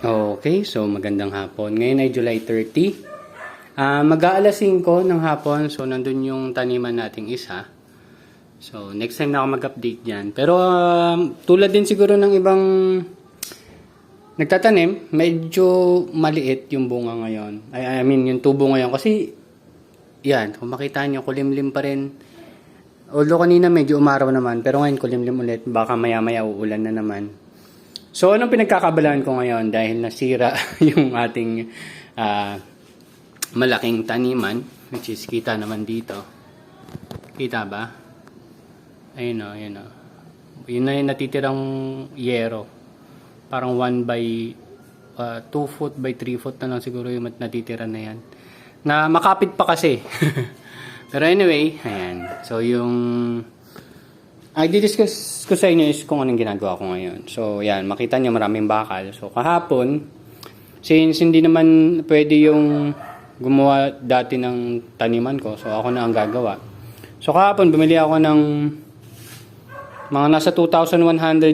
Okay, so magandang hapon. Ngayon ay July 30. Mag-aalas 5 ng hapon, so nandun yung taniman nating isa. So next time na ako mag-update dyan. Pero tulad din siguro ng ibang nagtatanim, medyo maliit yung bunga ngayon. I mean yung tubo ngayon kasi yan, kung makita nyo, kulimlim pa rin. Although kanina medyo umaraw naman, pero ngayon kulimlim ulit. Baka maya-maya uulan na naman. So, anong pinagkakabalaan ko ngayon dahil nasira yung ating malaking taniman, which is kita naman dito. Kita ba? Ayun o, ayun o. Yun na yung natitirang yero. Parang 1 by 2 foot by 3 foot na lang siguro yung natitira na yan. Na makapit pa kasi. Pero anyway, ayan. So, yung i-discuss ko sa inyo is kung anong ginagawa ko ngayon. So, yan. Makita nyo maraming bakal. So, kahapon, since hindi naman pwede yung gumawa dati ng taniman ko, so ako na ang gagawa. So, kahapon, bumili ako ng mga nasa 2,100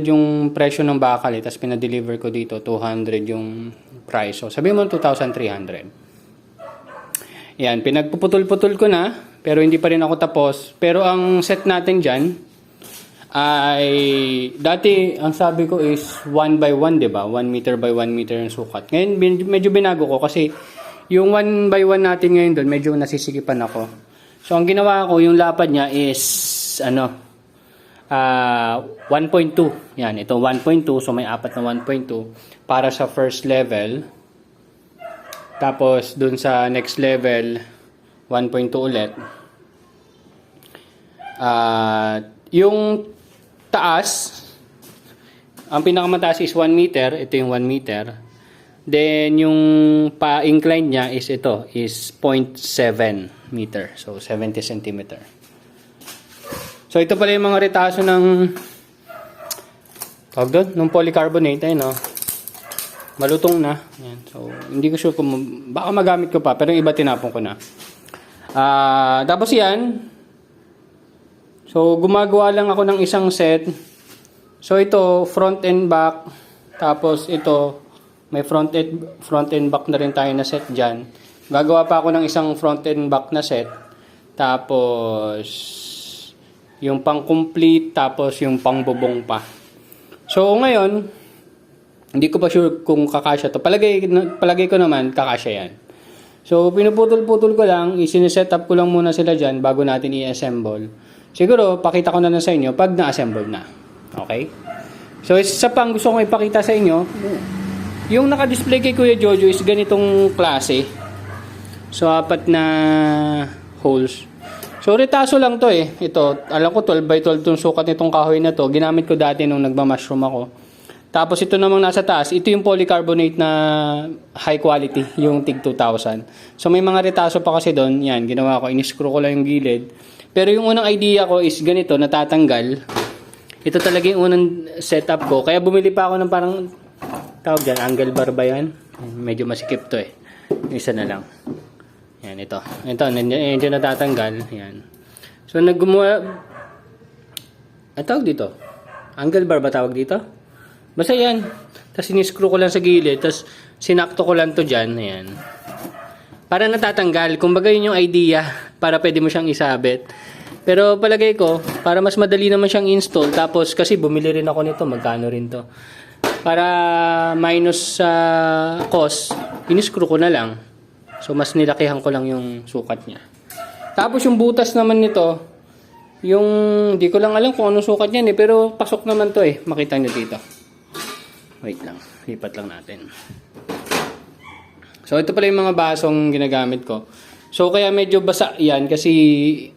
yung presyo ng bakal. Tapos, pinadeliver ko dito, 200 yung price. So, sabihin mo 2,300. Yan. Pinagpuputol-putol ko na, pero hindi pa rin ako tapos. Pero, ang set natin dyan, ay dati ang sabi ko is 1 by 1, 'di ba? 1 meter by 1 meter ang sukat. Ngayon medyo binago ko kasi yung 1 by 1 natin ngayon doon medyo nasisikipan ako. So ang ginawa ko, yung lapad niya is 1.2. Yan, ito 1.2, so may apat na 1.2 para sa first level. Tapos doon sa next level 1.2 ulit. Yung taas, ang pinakamataas is 1 meter. Ito yung 1 meter. Then, yung pa-incline niya is ito, is 0.7 meter. So, 70 centimeter. So, ito pala yung mga retaso ng tawag doon, ng polycarbonate. Ayun, no? Malutong na. Yan. So, hindi ko sure kung baka magamit ko pa, pero yung iba tinapon ko na. Tapos yan, so, gumagawa lang ako ng isang set. So, ito, front and back. Tapos, ito, may front and back na rin tayo na set dyan. Gagawa pa ako ng isang front and back na set. Tapos, yung pang-complete, tapos yung pang-bubong pa. So, ngayon, hindi ko pa sure kung kakasya to. Palagay ko naman, kakasya yan. So, pinuputol-putol ko lang, isiniset up ko lang muna sila dyan bago natin i-assemble. Siguro, pakita ko na lang sa inyo pag na-assemble na. Okay? So, isa pang gusto kong ipakita sa inyo, yung naka-display kay Kuya Jojo is ganitong klase. So, 4 na holes. So, retaso lang to eh. Ito, alam ko 12 by 12 itong sukat nitong kahoy na to. Ginamit ko dati nung nagma-mushroom ako. Tapos, ito namang nasa taas. Ito yung polycarbonate na high quality, yung TIG 2000. So, may mga retaso pa kasi doon. Yan, ginawa ko. Iniscrew ko lang yung gilid. Pero yung unang idea ko is ganito, natatanggal. Ito talaga yung unang setup ko. Kaya bumili pa ako ng parang, tawag dyan, angle bar ba yan? Medyo masikip to eh. Isa na lang. Yan, ito. Ito, medyo natatanggal. Yan. So, naggumawa, tawag dito? Angle bar ba tawag dito? Basta yan. Tapos siniscrew ko lang sa gilid. Tapos sinakto ko lang to dyan. Ayan. Para natatanggal. Kumbaga yun yung idea. Para pwede mo siyang isabit. Pero palagay ko, para mas madali naman siyang install. Tapos kasi bumili rin ako nito. Magkano rin to. Para minus sa cost, iniscrew ko na lang. So mas nilakihan ko lang yung sukat niya. Tapos yung butas naman nito, yung di ko lang alam kung anong sukat niyan eh. Pero pasok naman to eh. Makita nyo dito. Wait lang. Lipat lang natin. So, ito pala yung mga basong ginagamit ko. So, kaya medyo basa yan kasi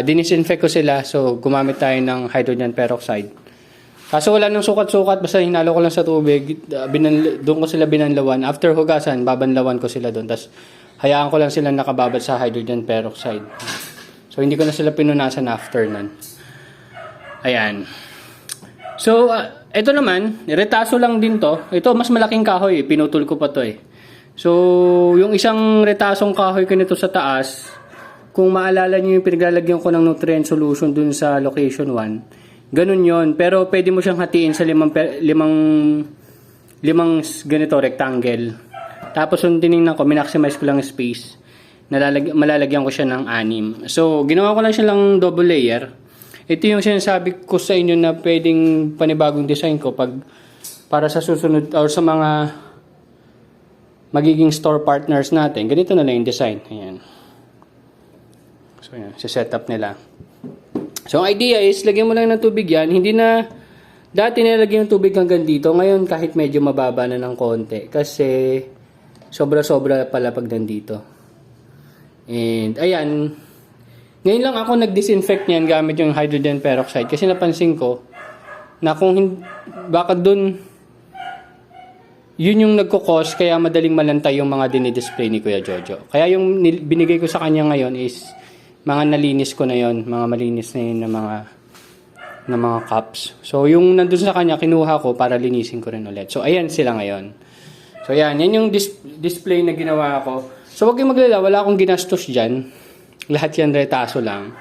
dinisinfect ko sila. So, gumamit tayo ng hydrogen peroxide. Kaso wala nang sukat-sukat. Basta hinalo ko lang sa tubig. Doon ko sila binanlawan. After hugasan, babanlawan ko sila doon. Tapos, hayaan ko lang sila nakababad sa hydrogen peroxide. So, hindi ko na sila pinunasan after nun. Ayan. So, ito naman, retaso lang din to. Ito, mas malaking kahoy. Pinutol ko pa to eh. So, yung isang retasong kahoy ko nito sa taas, kung maalala nyo yung pinaglalagyan ko ng nutrient solution dun sa location 1, ganun yon. Pero pwede mo siyang hatiin sa limang ganito rectangle. Tapos yung tinignan ko, minaximize ko lang yung space. Malalagyan ko siya ng 6. So, ginawa ko lang siya lang double layer. Ito yung sinasabi ko sa inyo na pwedeng panibagong design ko para sa susunod or sa mga magiging store partners natin. Ganito na lang yung design. Ayan. So, yan. Set up nila. So, ang idea is, lagyan mo lang ng tubig yan. Hindi na, dati nilagyan ng tubig hanggang dito. Ngayon, kahit medyo mababa na ng konti. Kasi, sobra-sobra pala pag nandito. And, ayan. Ngayon lang ako nag-disinfect niyan gamit yung hydrogen peroxide. Kasi napansin ko, na kung baka dun, yun yung nagkukos, kaya madaling malantay yung mga dinidisplay ni Kuya Jojo. Kaya yung binigay ko sa kanya ngayon is, mga nalinis ko na yon, mga malinis na yun na mga cups. So, yung nandun sa kanya, kinuha ko para linisin ko rin ulit. So, ayan sila ngayon. So, yan yung display na ginawa ko. So, wag kayong maglala, wala akong ginastos dyan. Lahat yan retaso lang.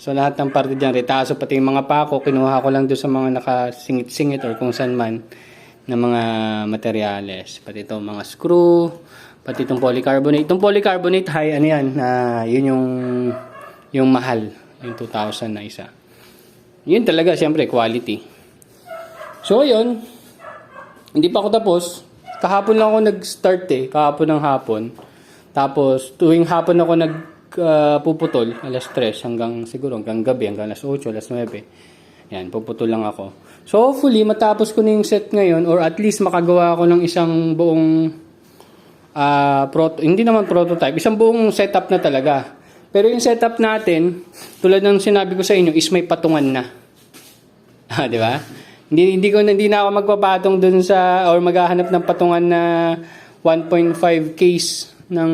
So, lahat ng parte dyan retaso, pati yung mga pako, kinuha ko lang doon sa mga nakasingit-singit or kung saan man na mga materyales. Pati itong mga screw, pati itong polycarbonate. Itong polycarbonate, ano yan, yun yung mahal, yung 2,000 na isa. Yun talaga, siyempre, quality. So, yun. Hindi pa ako tapos. Kahapon lang ako nag-start kahapon ng hapon. Tapos, tuwing hapon ako puputol, alas 3 hanggang gabi, hanggang alas 8, alas 9. Yan, puputol lang ako. So, hopefully, matapos ko na yung set ngayon, or at least makagawa ako ng isang buong, hindi naman prototype, isang buong setup na talaga. Pero yung setup natin, tulad ng sinabi ko sa inyo, is may patungan na. Di ba? Hindi na ako magpapatong dun sa, or maghahanap ng patungan na 1.5 case ng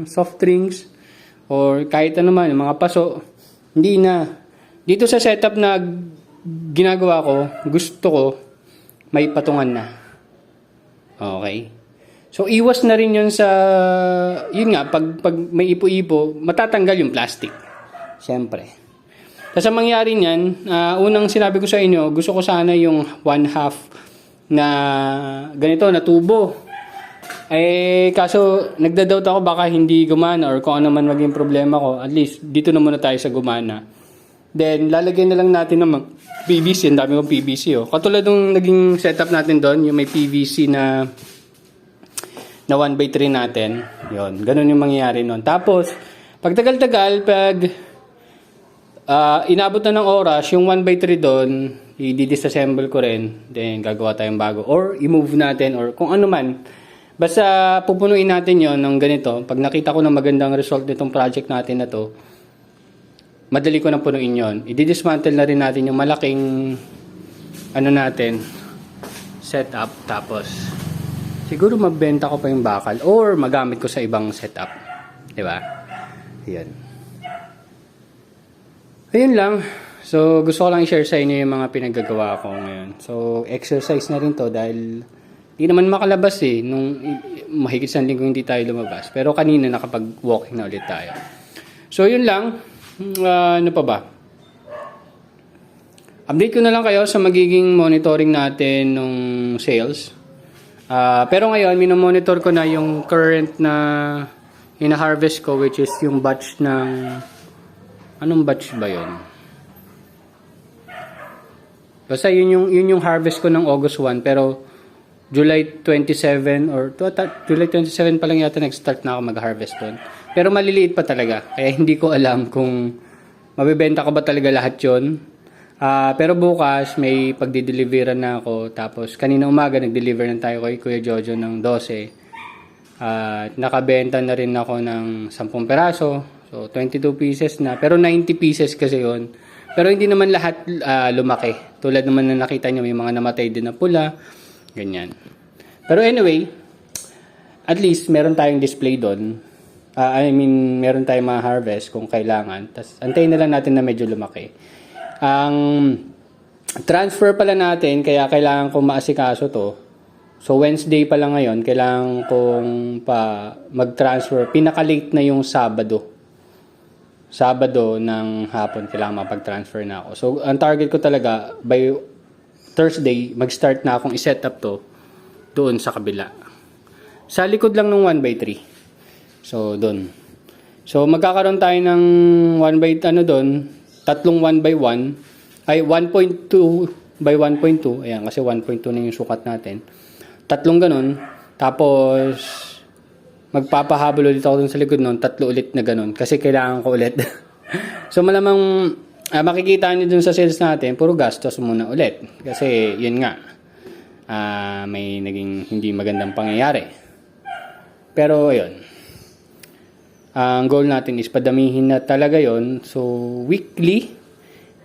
soft drinks, or kahit ano man, yung mga paso. Hindi na. Dito sa setup na ginagawa ko, gusto ko, may patungan na. Okay? So, iwas na rin yun sa, yun nga, pag may ipo-ipo, matatanggal yung plastic. Siyempre. Kasi mangyari niyan, unang sinabi ko sa inyo, gusto ko sana yung 1/2 na ganito, na tubo. Kaso, nagda-doubt ako baka hindi gumana or kung ano man maging problema ko. At least, dito na muna tayo sa gumana. Then, lalagyan na lang natin ng PVC. Ang dami kong PVC, oh. Katulad ng naging setup natin doon, yung may PVC na 1/3 natin. Yun, ganun yung mangyayari nun. Tapos, pag tagal-tagal, pag inabot na ng oras, yung 1/3 doon, i-disassemble ko rin. Then, gagawa tayong bago. Or, i-move natin, or kung ano man. Basta, pupunuin natin yon ng ganito. Pag nakita ko na magandang result nitong project natin na to, madali ko na punuin yon. I-dismantle na rin natin yung malaking, setup. Tapos, siguro magbenta ko pa yung bakal or magamit ko sa ibang setup. Diba? Ayan. Ayun lang. So, gusto ko lang i-share sa inyo yung mga pinaggagawa ko ngayon. So, exercise na rin to dahil hindi naman makalabas nung mahigit sa linggo hindi tayo lumabas. Pero kanina nakapag-walking na ulit tayo. So, yun lang. Ano pa ba? Update ko na lang kayo sa magiging monitoring natin nung sales. Pero ngayon, minomonitor ko na yung current na hina-harvest ko, which is yung batch ng, anong batch ba yun? Basta yun yung harvest ko ng August 1, pero July 27 or July 27 pa lang yata nag-start na ako mag-harvest doon. Pero maliliit pa talaga, kaya hindi ko alam kung mabibenta ko ba talaga lahat yun. Pero bukas may pagdi-deliveran na ako. Tapos kanina umaga nag-deliver na tayo kay Kuya Jojo ng 12. Nakabenta na rin ako ng 10 peraso. So 22 pieces na. Pero 90 pieces kasi yon. Pero hindi naman lahat lumaki. Tulad naman na nakita nyo, may mga namatay din na pula. Ganyan. Pero anyway, at least meron tayong display doon. Meron tayong ma-harvest kung kailangan. Tapos antayin na lang natin na medyo lumaki. Ang transfer pala natin, kaya kailangan kong maasikaso to. So Wednesday pa lang ngayon, kailangan kong mag-transfer. Pinaka-late na yung Sabado ng hapon, kailangan mapag-transfer na ako. So ang target ko talaga, by Thursday, mag-start na akong i-set up to doon sa kabila. Sa likod lang ng 1/3. So, doon. So, magkakaroon tayo ng 1/, doon, tatlong 1/1, ay 1.2 by 1.2. Ayan, kasi 1.2 na yung sukat natin. Tatlong ganun. Tapos, magpapahabol ulit ako dun sa likod nun. Tatlo ulit na ganun. Kasi kailangan ko ulit. So, malamang makikita nyo dun sa sales natin, puro gastos muna ulit. Kasi, yun nga. May naging hindi magandang pangyayari. Pero, ayun. Ang goal natin is padamihin na talaga yon. So, weekly,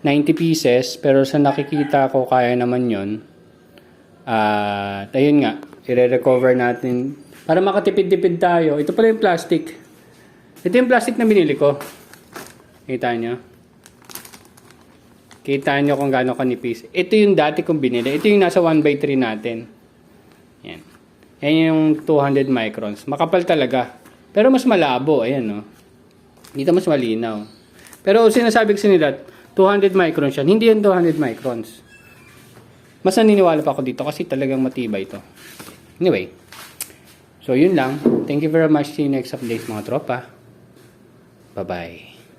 90 pieces. Pero sa nakikita ko, kaya naman yon. At ayun nga, i-recover natin. Para makatipid-tipid tayo. Ito pala yung plastic. Ito yung plastic na binili ko. Kita nyo? Kita nyo kung gaano kanipis. Ito yung dati kong binili. Ito yung nasa 1/3 natin. Yan. Yan yung 200 microns. Makapal talaga. Pero mas malabo, ayan no. Dito mas malinaw. Pero sinasabi ko nila, 200 microns yan. Hindi yan 200 microns. Mas naniniwala pa ako dito kasi talagang matibay ito. Anyway. So yun lang. Thank you very much. See you next update mga tropa. Bye-bye.